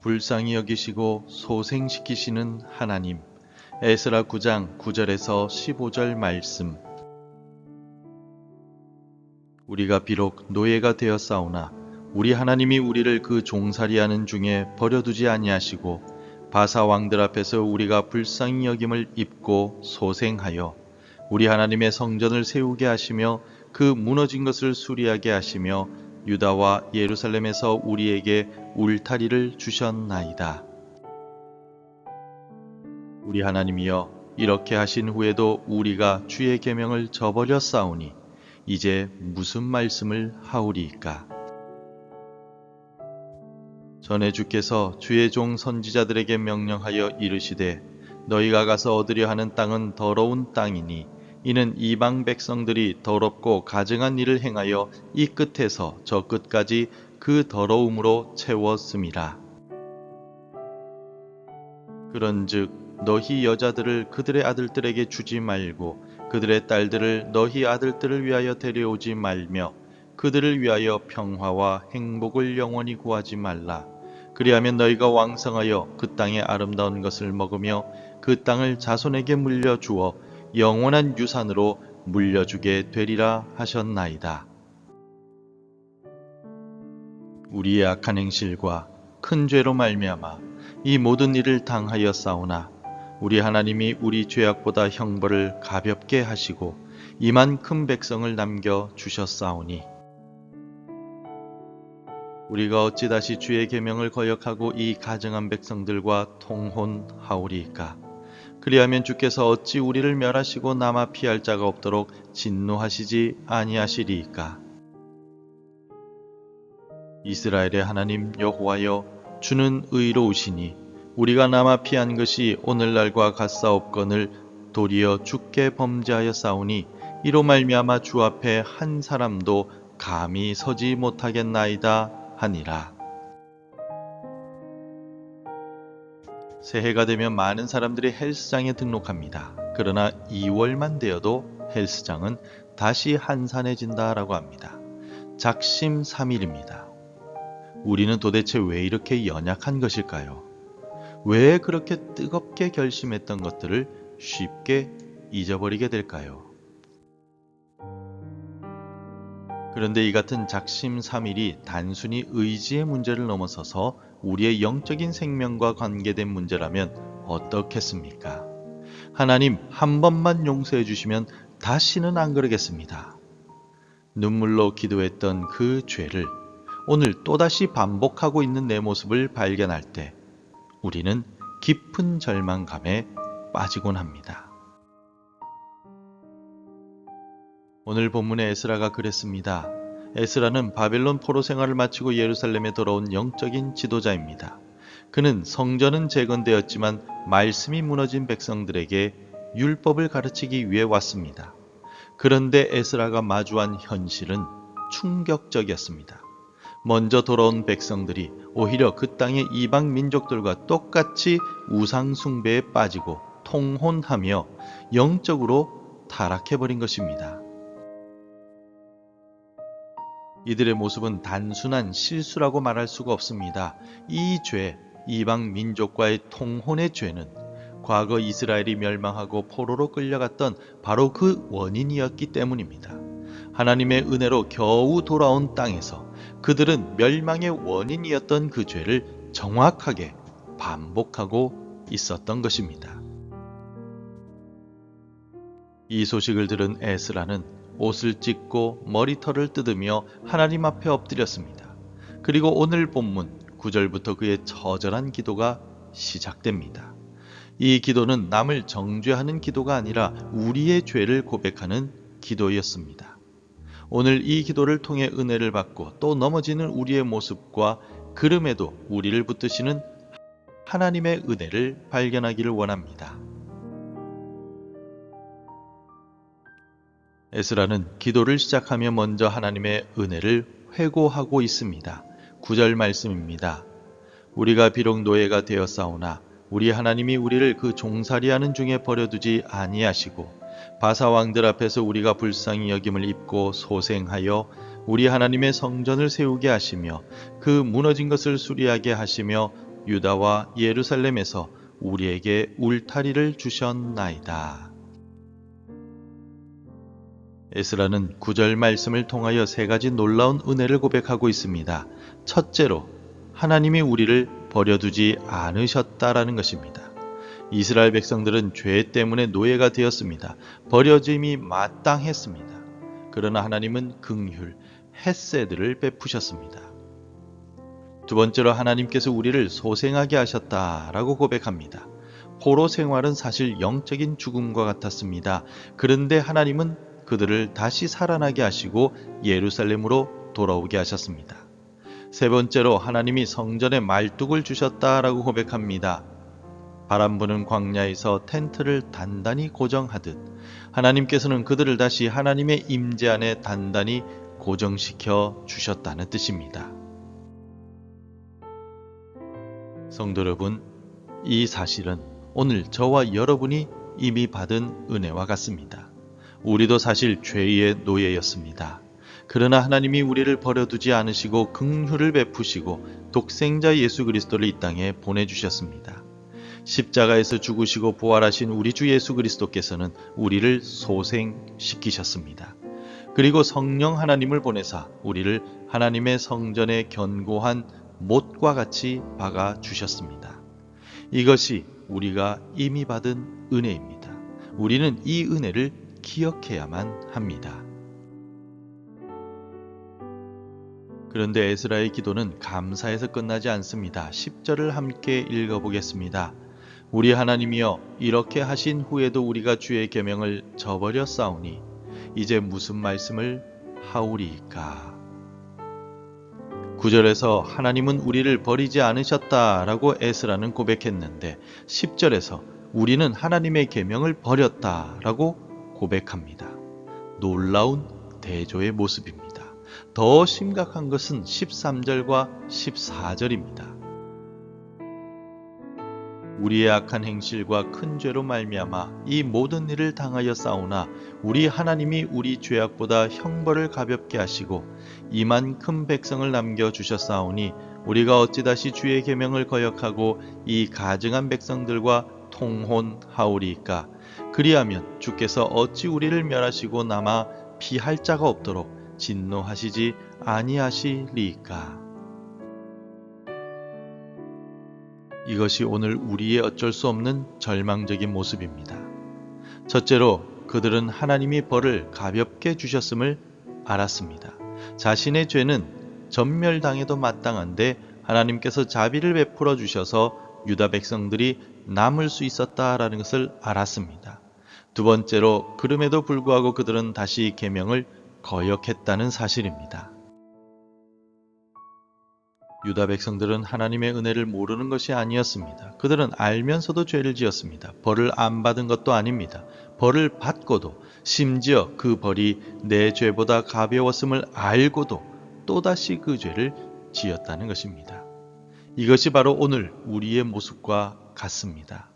불쌍히 여기시고 소생시키시는 하나님. 에스라 9장 9절에서 15절 말씀. 우리가 비록 노예가 되었사오나 우리 하나님이 우리를 그 종살이하는 중에 버려두지 아니하시고 바사 왕들 앞에서 우리가 불쌍히 여김을 입고 소생하여 우리 하나님의 성전을 세우게 하시며 그 무너진 것을 수리하게 하시며 유다와 예루살렘에서 우리에게 울타리를 주셨나이다. 우리 하나님이여, 이렇게 하신 후에도 우리가 주의 계명을 저버렸사오니 이제 무슨 말씀을 하오리이까? 전에 주께서 주의 종 선지자들에게 명령하여 이르시되 너희가 가서 얻으려 하는 땅은 더러운 땅이니 이는 이방 백성들이 더럽고 가증한 일을 행하여 이 끝에서 저 끝까지 그 더러움으로 채웠음이라. 그런즉 너희 여자들을 그들의 아들들에게 주지 말고 그들의 딸들을 너희 아들들을 위하여 데려오지 말며 그들을 위하여 평화와 행복을 영원히 구하지 말라. 그리하면 너희가 왕성하여 그 땅의 아름다운 것을 먹으며 그 땅을 자손에게 물려주어 영원한 유산으로 물려주게 되리라 하셨나이다. 우리의 악한 행실과 큰 죄로 말미암아 이 모든 일을 당하였사오나 우리 하나님이 우리 죄악보다 형벌을 가볍게 하시고 이만큼 백성을 남겨 주셨사오니 우리가 어찌 다시 주의 계명을 거역하고 이 가증한 백성들과 통혼하오리이까? 그리하면 주께서 어찌 우리를 멸하시고 남아 피할 자가 없도록 진노하시지 아니하시리이까? 이스라엘의 하나님 여호와여, 주는 의로우시니 우리가 남아 피한 것이 오늘날과 같사옵거늘 도리어 주께 범죄하였사오니 이로 말미암아 주 앞에 한 사람도 감히 서지 못하겠나이다 하니라. 새해가 되면 많은 사람들이 헬스장에 등록합니다. 그러나 2월만 되어도 헬스장은 다시 한산해진다라고 합니다. 작심삼일입니다. 우리는 도대체 왜 이렇게 연약한 것일까요? 왜 그렇게 뜨겁게 결심했던 것들을 쉽게 잊어버리게 될까요? 그런데 이 같은 작심삼일이 단순히 의지의 문제를 넘어서서 우리의 영적인 생명과 관계된 문제라면 어떻겠습니까? 하나님 한 번만 용서해 주시면 다시는 안 그러겠습니다. 눈물로 기도했던 그 죄를 오늘 또다시 반복하고 있는 내 모습을 발견할 때 우리는 깊은 절망감에 빠지곤 합니다. 오늘 본문의 에스라가 그랬습니다. 에스라는 바벨론 포로 생활을 마치고 예루살렘에 돌아온 영적인 지도자입니다. 그는 성전은 재건되었지만 말씀이 무너진 백성들에게 율법을 가르치기 위해 왔습니다. 그런데 에스라가 마주한 현실은 충격적이었습니다. 먼저 돌아온 백성들이 오히려 그 땅의 이방 민족들과 똑같이 우상 숭배에 빠지고 통혼하며 영적으로 타락해버린 것입니다. 이들의 모습은 단순한 실수라고 말할 수가 없습니다. 이 죄, 이방 민족과의 통혼의 죄는 과거 이스라엘이 멸망하고 포로로 끌려갔던 바로 그 원인이었기 때문입니다. 하나님의 은혜로 겨우 돌아온 땅에서 그들은 멸망의 원인이었던 그 죄를 정확하게 반복하고 있었던 것입니다. 이 소식을 들은 에스라는 옷을 찢고 머리털을 뜯으며 하나님 앞에 엎드렸습니다. 그리고 오늘 본문 9절부터 그의 처절한 기도가 시작됩니다. 이 기도는 남을 정죄하는 기도가 아니라 우리의 죄를 고백하는 기도였습니다. 오늘 이 기도를 통해 은혜를 받고 또 넘어지는 우리의 모습과 그럼에도 우리를 붙드시는 하나님의 은혜를 발견하기를 원합니다. 에스라는 기도를 시작하며 먼저 하나님의 은혜를 회고하고 있습니다. 9절 말씀입니다. 우리가 비록 노예가 되었사오나 우리 하나님이 우리를 그 종살이하는 중에 버려두지 아니하시고 바사 왕들 앞에서 우리가 불쌍히 여김을 입고 소생하여 우리 하나님의 성전을 세우게 하시며 그 무너진 것을 수리하게 하시며 유다와 예루살렘에서 우리에게 울타리를 주셨나이다. 에스라는 9절 말씀을 통하여 세 가지 놀라운 은혜를 고백하고 있습니다. 첫째로 하나님이 우리를 버려두지 않으셨다라는 것입니다. 이스라엘 백성들은 죄 때문에 노예가 되었습니다. 버려짐이 마땅했습니다. 그러나 하나님은 긍휼, 헤세드를 베푸셨습니다. 두 번째로 하나님께서 우리를 소생하게 하셨다라고 고백합니다. 포로 생활은 사실 영적인 죽음과 같았습니다. 그런데 하나님은 그들을 다시 살아나게 하시고 예루살렘으로 돌아오게 하셨습니다. 세 번째로 하나님이 성전에 말뚝을 주셨다라고 고백합니다. 바람 부는 광야에서 텐트를 단단히 고정하듯 하나님께서는 그들을 다시 하나님의 임재 안에 단단히 고정시켜 주셨다는 뜻입니다. 성도 여러분, 이 사실은 오늘 저와 여러분이 이미 받은 은혜와 같습니다. 우리도 사실 죄의 노예였습니다. 그러나 하나님이 우리를 버려두지 않으시고 긍휼을 베푸시고 독생자 예수 그리스도를 이 땅에 보내주셨습니다. 십자가에서 죽으시고 부활하신 우리 주 예수 그리스도께서는 우리를 소생시키셨습니다. 그리고 성령 하나님을 보내사 우리를 하나님의 성전에 견고한 못과 같이 박아주셨습니다. 이것이 우리가 이미 받은 은혜입니다. 우리는 이 은혜를 기억해야만 합니다. 그런데 에스라의 기도는 감사에서 끝나지 않습니다. 10절을 함께 읽어보겠습니다. 우리 하나님이여, 이렇게 하신 후에도 우리가 주의 계명을 저버려 싸우니 이제 무슨 말씀을 하오리이까. 9절에서 하나님은 우리를 버리지 않으셨다라고 에스라는 고백했는데 10절에서 우리는 하나님의 계명을 버렸다라고 고백합니다. 놀라운 대조의 모습입니다. 더 심각한 것은 13절과 14절입니다. 우리의 악한 행실과 큰 죄로 말미암아 이 모든 일을 당하여 싸우나 우리 하나님이 우리 죄악보다 형벌을 가볍게 하시고 이만큼 백성을 남겨주셨사오니 우리가 어찌 다시 주의 계명을 거역하고 이 가증한 백성들과 통혼하오리이까. 그리하면 주께서 어찌 우리를 멸하시고 남아 피할 자가 없도록 진노하시지 아니하시리이까. 이것이 오늘 우리의 어쩔 수 없는 절망적인 모습입니다. 첫째로 그들은 하나님이 벌을 가볍게 주셨음을 알았습니다. 자신의 죄는 전멸당해도 마땅한데 하나님께서 자비를 베풀어 주셔서 유다 백성들이 남을 수 있었다라는 것을 알았습니다. 두 번째로 그럼에도 불구하고 그들은 다시 계명을 거역했다는 사실입니다. 유다 백성들은 하나님의 은혜를 모르는 것이 아니었습니다. 그들은 알면서도 죄를 지었습니다. 벌을 안 받은 것도 아닙니다. 벌을 받고도 심지어 그 벌이 내 죄보다 가벼웠음을 알고도 또다시 그 죄를 지었다는 것입니다. 이것이 바로 오늘 우리의 모습과 같습니다.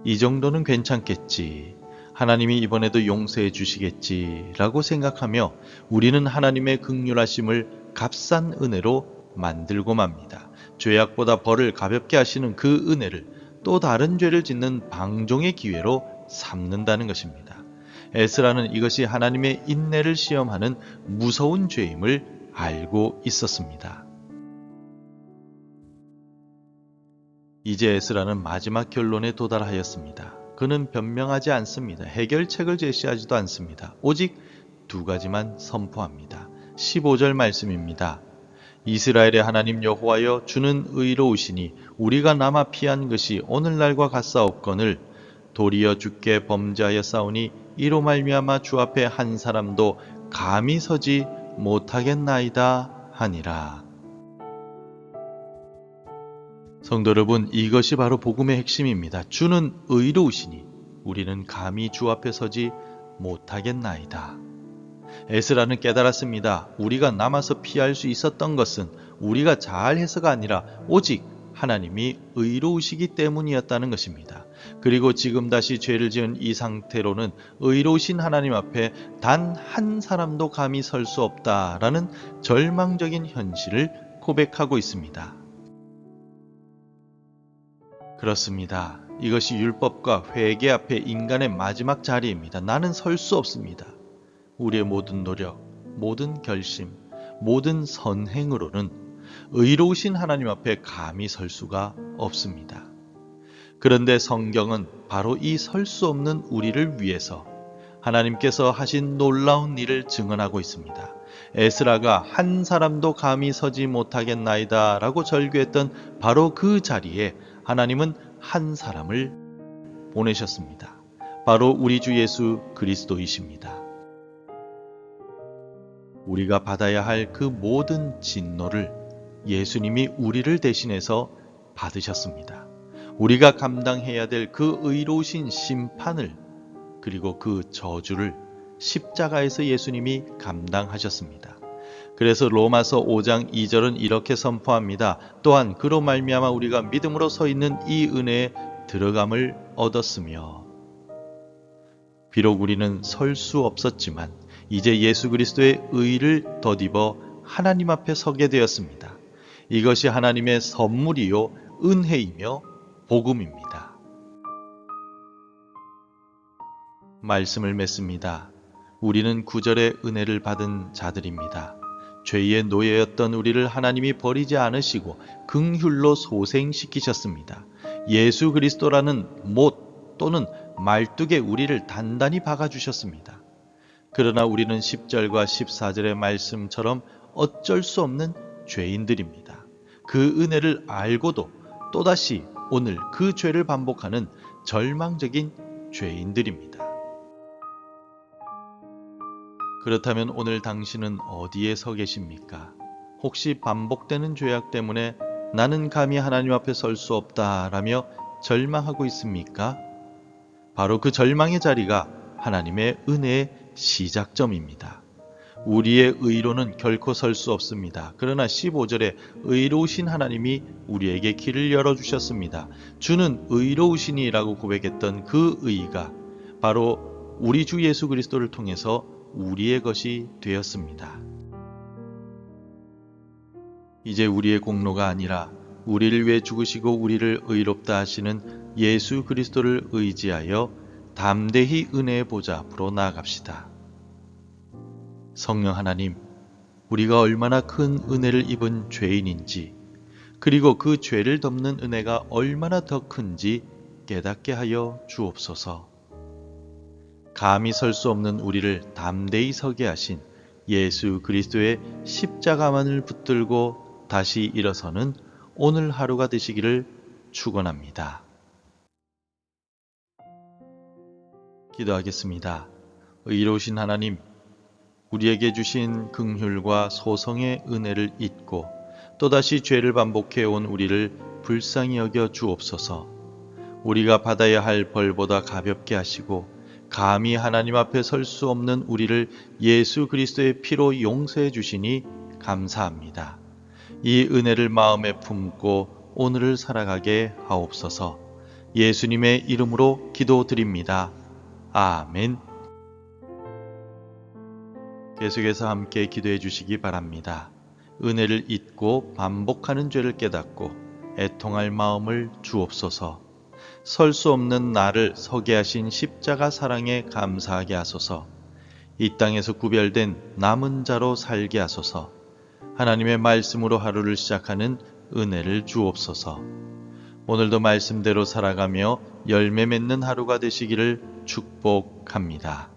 이 정도는 괜찮겠지. 하나님이 이번에도 용서해 주시겠지 라고 생각하며 우리는 하나님의 긍휼하심을 값싼 은혜로 만들고 맙니다. 죄악보다 벌을 가볍게 하시는 그 은혜를 또 다른 죄를 짓는 방종의 기회로 삼는다는 것입니다. 에스라는 이것이 하나님의 인내를 시험하는 무서운 죄임을 알고 있었습니다. 이제 에스라는 마지막 결론에 도달하였습니다. 그는 변명하지 않습니다. 해결책을 제시하지도 않습니다. 오직 두 가지만 선포합니다. 15절 말씀입니다. 이스라엘의 하나님 여호와여, 주는 의로우시니 우리가 남아 피한 것이 오늘날과 같사옵거늘 도리어 주께 범죄하였사오니 이로 말미암아 주 앞에 한 사람도 감히 서지 못하겠나이다 하니라. 성도 여러분, 이것이 바로 복음의 핵심입니다. 주는 의로우시니 우리는 감히 주 앞에 서지 못하겠나이다. 에스라는 깨달았습니다. 우리가 남아서 피할 수 있었던 것은 우리가 잘해서가 아니라 오직 하나님이 의로우시기 때문이었다는 것입니다. 그리고 지금 다시 죄를 지은 이 상태로는 의로우신 하나님 앞에 단 한 사람도 감히 설 수 없다라는 절망적인 현실을 고백하고 있습니다. 그렇습니다. 이것이 율법과 회개 앞에 인간의 마지막 자리입니다. 나는 설 수 없습니다. 우리의 모든 노력, 모든 결심, 모든 선행으로는 의로우신 하나님 앞에 감히 설 수가 없습니다. 그런데 성경은 바로 이 설 수 없는 우리를 위해서 하나님께서 하신 놀라운 일을 증언하고 있습니다. 에스라가 한 사람도 감히 서지 못하겠나이다 라고 절규했던 바로 그 자리에 하나님은 한 사람을 보내셨습니다. 바로 우리 주 예수 그리스도이십니다. 우리가 받아야 할 그 모든 진노를 예수님이 우리를 대신해서 받으셨습니다. 우리가 감당해야 될 그 의로우신 심판을 그리고 그 저주를 십자가에서 예수님이 감당하셨습니다. 그래서 로마서 5장 2절은 이렇게 선포합니다. 또한 그로 말미암아 우리가 믿음으로 서 있는 이 은혜에 들어감을 얻었으며 비록 우리는 설 수 없었지만 이제 예수 그리스도의 의를 덧입어 하나님 앞에 서게 되었습니다. 이것이 하나님의 선물이요 은혜이며 복음입니다. 말씀을 맺습니다. 우리는 구절의 은혜를 받은 자들입니다. 죄의 노예였던 우리를 하나님이 버리지 않으시고 긍휼로 소생시키셨습니다. 예수 그리스도라는 못 또는 말뚝에 우리를 단단히 박아주셨습니다. 그러나 우리는 10절과 14절의 말씀처럼 어쩔 수 없는 죄인들입니다. 그 은혜를 알고도 또다시 오늘 그 죄를 반복하는 절망적인 죄인들입니다. 그렇다면 오늘 당신은 어디에 서 계십니까? 혹시 반복되는 죄악 때문에 나는 감히 하나님 앞에 설 수 없다라며 절망하고 있습니까? 바로 그 절망의 자리가 하나님의 은혜의 시작점입니다. 우리의 의로는 결코 설 수 없습니다. 그러나 15절에 의로우신 하나님이 우리에게 길을 열어주셨습니다. 주는 의로우시니라고 고백했던 그 의가 바로 우리 주 예수 그리스도를 통해서 우리의 것이 되었습니다. 이제 우리의 공로가 아니라 우리를 위해 죽으시고 우리를 의롭다 하시는 예수 그리스도를 의지하여 담대히 은혜의 보좌 앞으로 나아갑시다. 성령 하나님, 우리가 얼마나 큰 은혜를 입은 죄인인지 그리고 그 죄를 덮는 은혜가 얼마나 더 큰지 깨닫게 하여 주옵소서. 감히 설 수 없는 우리를 담대히 서게 하신 예수 그리스도의 십자가만을 붙들고 다시 일어서는 오늘 하루가 되시기를 축원합니다. 기도하겠습니다. 의로우신 하나님, 우리에게 주신 긍휼과 소성의 은혜를 잊고 또다시 죄를 반복해온 우리를 불쌍히 여겨 주옵소서. 우리가 받아야 할 벌보다 가볍게 하시고 감히 하나님 앞에 설 수 없는 우리를 예수 그리스도의 피로 용서해 주시니 감사합니다. 이 은혜를 마음에 품고 오늘을 살아가게 하옵소서. 예수님의 이름으로 기도드립니다. 아멘. 계속해서 함께 기도해 주시기 바랍니다. 은혜를 잊고 반복하는 죄를 깨닫고 애통할 마음을 주옵소서. 설 수 없는 나를 서게 하신 십자가 사랑에 감사하게 하소서. 이 땅에서 구별된 남은 자로 살게 하소서. 하나님의 말씀으로 하루를 시작하는 은혜를 주옵소서. 오늘도 말씀대로 살아가며 열매 맺는 하루가 되시기를 축복합니다.